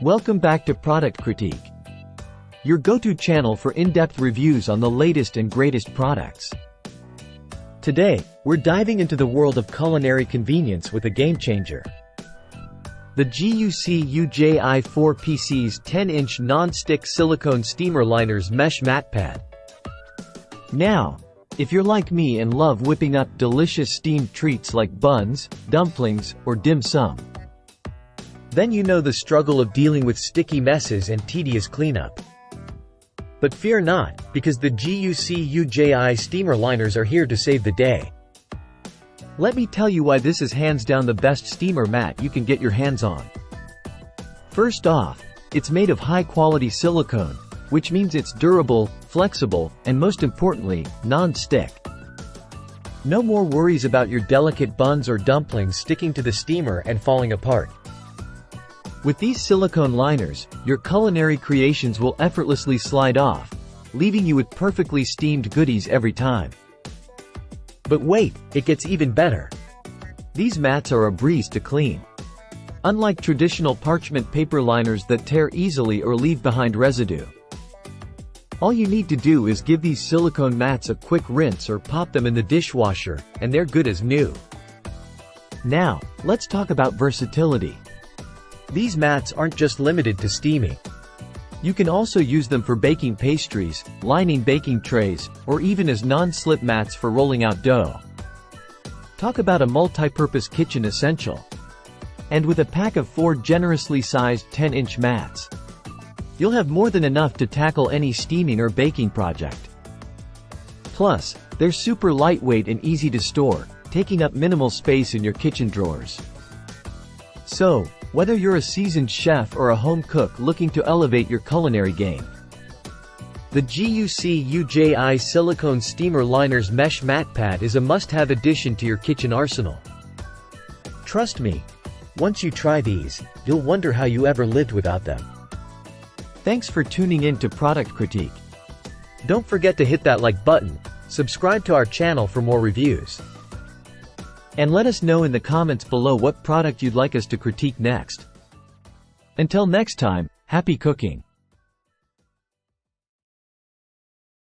Welcome back to Product Critique, your go-to channel for in-depth reviews on the latest and greatest products. Today, we're diving into the world of culinary convenience with a game changer. The GUCUJI 4PC's 10-inch non-stick silicone steamer liners mesh mat pad. Now, if you're like me and love whipping up delicious steamed treats like buns, dumplings, or dim sum, then you know the struggle of dealing with sticky messes and tedious cleanup. But fear not, because the GUCUJI steamer liners are here to save the day. Let me tell you why this is hands down the best steamer mat you can get your hands on. First off, it's made of high-quality silicone, which means it's durable, flexible, and most importantly, non-stick. No more worries about your delicate buns or dumplings sticking to the steamer and falling apart. With these silicone liners, your culinary creations will effortlessly slide off, leaving you with perfectly steamed goodies every time. But wait, it gets even better. These mats are a breeze to clean. Unlike traditional parchment paper liners that tear easily or leave behind residue, all you need to do is give these silicone mats a quick rinse or pop them in the dishwasher, and they're good as new. Now, let's talk about versatility. These mats aren't just limited to steaming. You can also use them for baking pastries, lining baking trays, or even as non-slip mats for rolling out dough. Talk about a multi-purpose kitchen essential. And with a pack of 4 generously sized 10-inch mats, you'll have more than enough to tackle any steaming or baking project. Plus, they're super lightweight and easy to store, taking up minimal space in your kitchen drawers. So, whether you're a seasoned chef or a home cook looking to elevate your culinary game, the GUCUJI Silicone Steamer Liners Mesh Mat Pad is a must-have addition to your kitchen arsenal. Trust me, once you try these, you'll wonder how you ever lived without them. Thanks for tuning in to Product Critique. Don't forget to hit that like button, subscribe to our channel for more reviews, and let us know in the comments below what product you'd like us to critique next. Until next time, happy cooking!